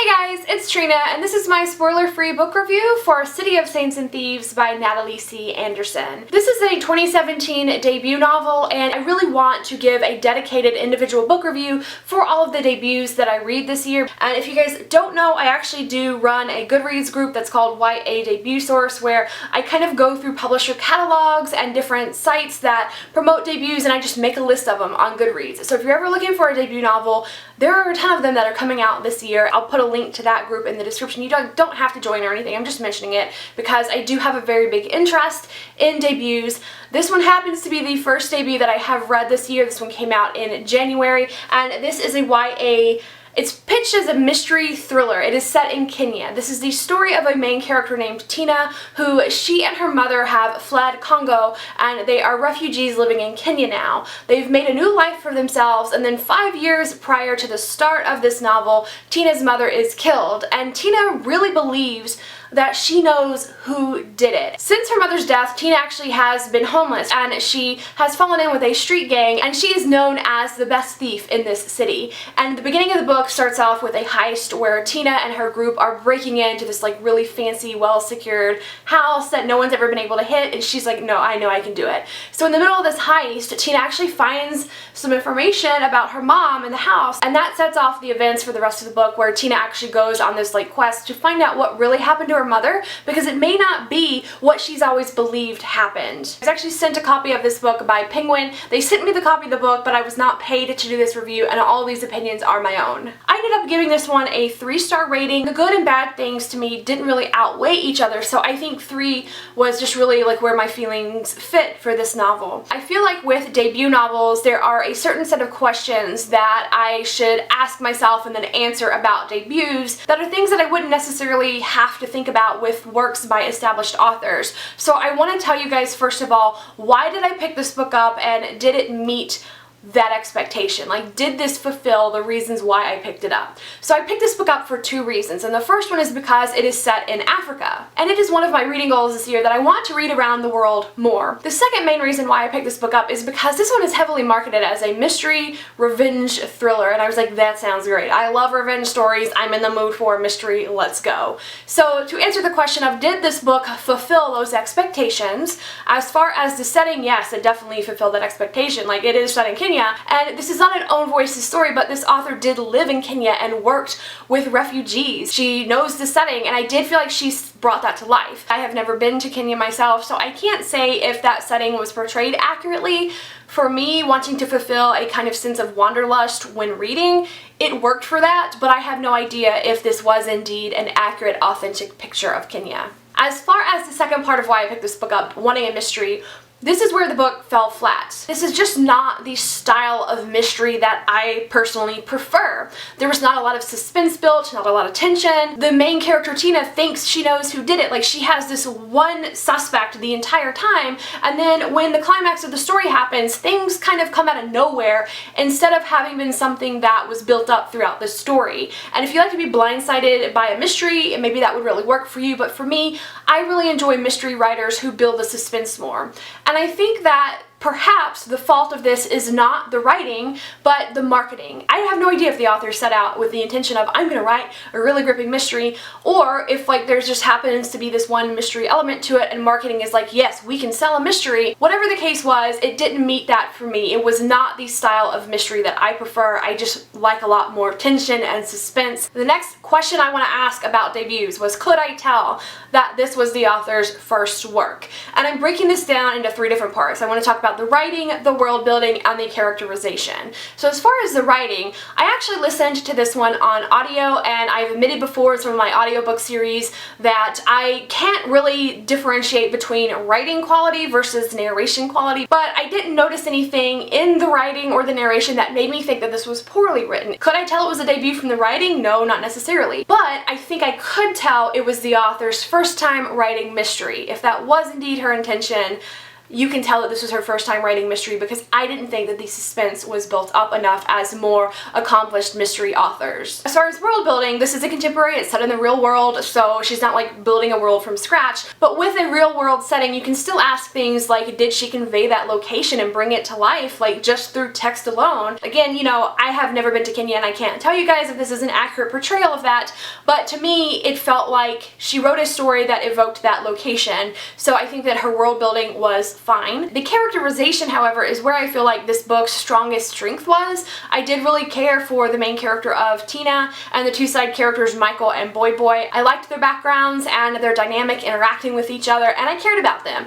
Hey guys, it's Trina, and this is my spoiler-free book review for City of Saints and Thieves by Natalie C. Anderson. This is a 2017 debut novel, and I really want to give a dedicated individual book review for all of the debuts that I read this year. And if you guys don't know, I actually do run a Goodreads group that's called YA Debut Source, where I kind of go through publisher catalogs and different sites that promote debuts, and I just make a list of them on Goodreads. So if you're ever looking for a debut novel, there are a ton of them that are coming out this year. I'll put a link to that group in the description. You don't have to join or anything. I'm just mentioning it because I do have a very big interest in debuts. This one happens to be the first debut that I have read this year. This one came out in January, and this is a YA. It's pitched as a mystery thriller. It is set in Kenya. This is the story of a main character named Tina, who she and her mother have fled Congo, and they are refugees living in Kenya now. They've made a new life for themselves, and then 5 years prior to the start of this novel, Tina's mother is killed, and Tina really believes that she knows who did it. Since her mother's death, Tina actually has been homeless, and she has fallen in with a street gang, and she is known as the best thief in this city. And the beginning of the book starts off with a heist where Tina and her group are breaking into this like really fancy, well-secured house that no one's ever been able to hit, and she's like, no, I know I can do it. So in the middle of this heist, Tina actually finds some information about her mom in the house, and that sets off the events for the rest of the book, where Tina actually goes on this like quest to find out what really happened to her mother, because it may not be what she's always believed happened. I was actually sent a copy of this book by Penguin. They sent me the copy of the book, but I was not paid to do this review, and all these opinions are my own. I ended up giving this one a 3-star rating. The good and bad things to me didn't really outweigh each other, so I think 3 was just really like where my feelings fit for this novel. I feel like with debut novels, there are a certain set of questions that I should ask myself and then answer about debuts that are things that I wouldn't necessarily have to think about with works by established authors. So I want to tell you guys, first of all, why did I pick this book up, and did it meet that expectation? Like, did this fulfill the reasons why I picked it up? So I picked this book up for 2 reasons, and the first one is because it is set in Africa, and it is one of my reading goals this year that I want to read around the world more. The second main reason why I picked this book up is because this one is heavily marketed as a mystery revenge thriller, and I was like, that sounds great. I love revenge stories. I'm in the mood for a mystery. Let's go. So to answer the question of did this book fulfill those expectations, as far as the setting, yes, it definitely fulfilled that expectation. Like, it is set in Kenya, and this is not an own voices story, but this author did live in Kenya and worked with refugees. She knows the setting, and I did feel like she brought that to life. I have never been to Kenya myself, so I can't say if that setting was portrayed accurately. For me, wanting to fulfill a kind of sense of wanderlust when reading, it worked for that, but I have no idea if this was indeed an accurate, authentic picture of Kenya. As far as the second part of why I picked this book up, wanting a mystery, this is where the book fell flat. This is just not the style of mystery that I personally prefer. There was not a lot of suspense built, not a lot of tension. The main character, Tina, thinks she knows who did it. Like, she has this one suspect the entire time, and then when the climax of the story happens, things kind of come out of nowhere instead of having been something that was built up throughout the story. And if you like to be blindsided by a mystery, maybe that would really work for you, but for me, I really enjoy mystery writers who build the suspense more. And I think that perhaps the fault of this is not the writing, but the marketing. I have no idea if the author set out with the intention of, I'm gonna write a really gripping mystery, or if like there's just happens to be this one mystery element to it and marketing is like, yes, we can sell a mystery. Whatever the case was, it didn't meet that for me. It was not the style of mystery that I prefer. I just like a lot more tension and suspense. The next question I want to ask about debuts was, could I tell that this was the author's first work? And I'm breaking this down into 3 different parts. I want to talk about the writing, the world building, and the characterization. So as far as the writing, I actually listened to this one on audio, and I've admitted before in some of my audiobook series that I can't really differentiate between writing quality versus narration quality, but I didn't notice anything in the writing or the narration that made me think that this was poorly written. Could I tell it was a debut from the writing? No, not necessarily. But I think I could tell it was the author's first time writing mystery. If that was indeed her intention, you can tell that this was her first time writing mystery, because I didn't think that the suspense was built up enough as more accomplished mystery authors. As far as world building, this is a contemporary, it's set in the real world, so she's not like building a world from scratch, but with a real world setting you can still ask things like, did she convey that location and bring it to life, like just through text alone? Again, you know, I have never been to Kenya and I can't tell you guys if this is an accurate portrayal of that, but to me it felt like she wrote a story that evoked that location, so I think that her world building was fine. The characterization, however, is where I feel like this book's strongest strength was. I did really care for the main character of Tina and the two side characters Michael and Boy Boy. I liked their backgrounds and their dynamic interacting with each other, and I cared about them.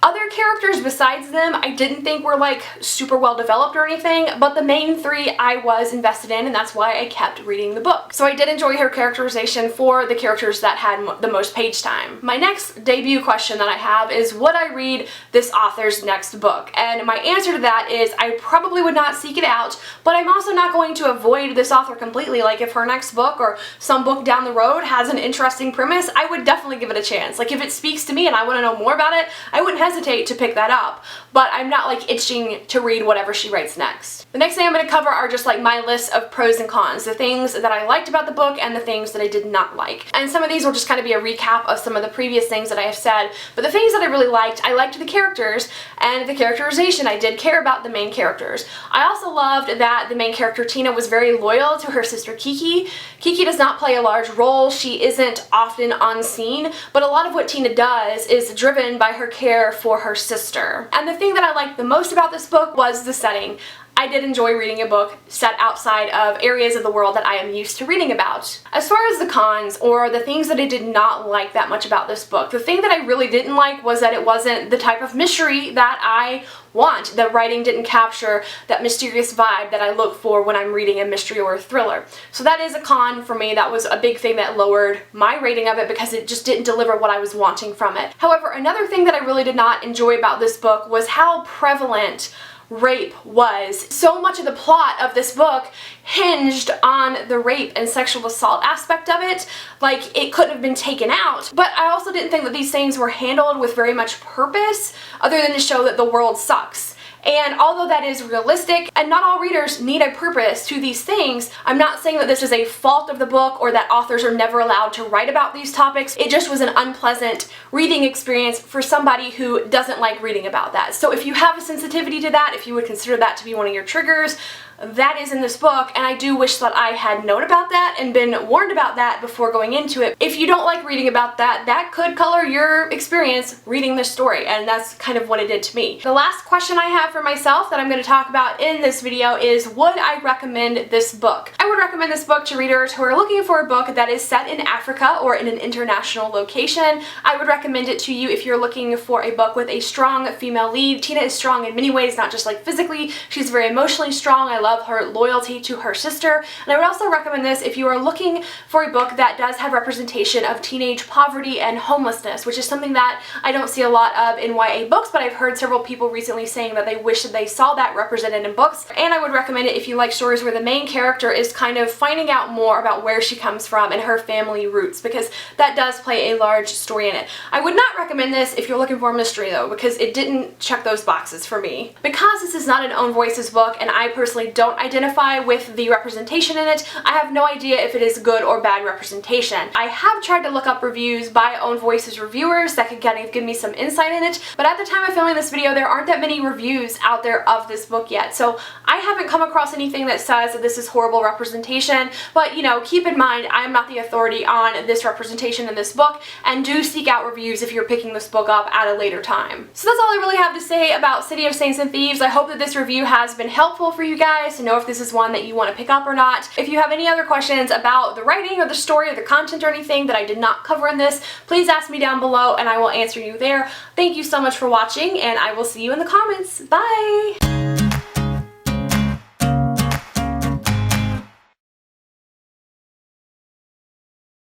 Other characters besides them I didn't think were like super well developed or anything, but the main three I was invested in, and that's why I kept reading the book. So I did enjoy her characterization for the characters that had the most page time. My next debut question that I have is, would I read this author's next book? And my answer to that is I probably would not seek it out, but I'm also not going to avoid this author completely. Like if her next book or some book down the road has an interesting premise, I would definitely give it a chance. Like if it speaks to me and I want to know more about it, I wouldn't hesitate to pick that up, but I'm not like itching to read whatever she writes next. The next thing I'm going to cover are just like my list of pros and cons, the things that I liked about the book and the things that I did not like. And some of these will just kind of be a recap of some of the previous things that I have said, but the things that I really liked, I liked the characters and the characterization. I did care about the main characters. I also loved that the main character Tina was very loyal to her sister Kiki. Kiki does not play a large role, she isn't often on scene, but a lot of what Tina does is driven by her care for her sister. And the thing that I liked the most about this book was the setting. I did enjoy reading a book set outside of areas of the world that I am used to reading about. As far as the cons, or the things that I did not like that much about this book, the thing that I really didn't like was that it wasn't the type of mystery that I want. The writing didn't capture that mysterious vibe that I look for when I'm reading a mystery or a thriller. So that is a con for me. That was a big thing that lowered my rating of it because it just didn't deliver what I was wanting from it. However, another thing that I really did not enjoy about this book was how prevalent rape was. So much of the plot of this book hinged on the rape and sexual assault aspect of it. Like, it couldn't have been taken out. But I also didn't think that these things were handled with very much purpose, other than to show that the world sucks. And although that is realistic, and not all readers need a purpose to these things, I'm not saying that this is a fault of the book or that authors are never allowed to write about these topics. It just was an unpleasant reading experience for somebody who doesn't like reading about that. So if you have a sensitivity to that, if you would consider that to be one of your triggers, that is in this book, and I do wish that I had known about that and been warned about that before going into it. If you don't like reading about that, that could color your experience reading this story, and that's kind of what it did to me. The last question I have for myself that I'm going to talk about in this video is, would I recommend this book? I would recommend this book to readers who are looking for a book that is set in Africa or in an international location. I would recommend it to you if you're looking for a book with a strong female lead. Tina is strong in many ways, not just like physically. She's very emotionally strong. I love her loyalty to her sister. And I would also recommend this if you are looking for a book that does have representation of teenage poverty and homelessness, which is something that I don't see a lot of in YA books, but I've heard several people recently saying that they wish that they saw that represented in books. And I would recommend it if you like stories where the main character is kind of finding out more about where she comes from and her family roots, because that does play a large story in it. I would not recommend this if you're looking for a mystery though, because it didn't check those boxes for me. Because this is not an Own Voices book and I personally don't identify with the representation in it, I have no idea if it is good or bad representation. I have tried to look up reviews by Own Voices reviewers that could kind of give me some insight in it, but at the time of filming this video there aren't that many reviews out there of this book yet, so I haven't come across anything that says that this is horrible representation. But you know, keep in mind I am not the authority on this representation in this book, and do seek out reviews if you're picking this book up at a later time. So that's all I really have to say about City of Saints and Thieves. I hope that this review has been helpful for you guys to know if this is one that you want to pick up or not. If you have any other questions about the writing or the story or the content or anything that I did not cover in this, please ask me down below and I will answer you there. Thank you so much for watching, and I will see you in the comments. Bye!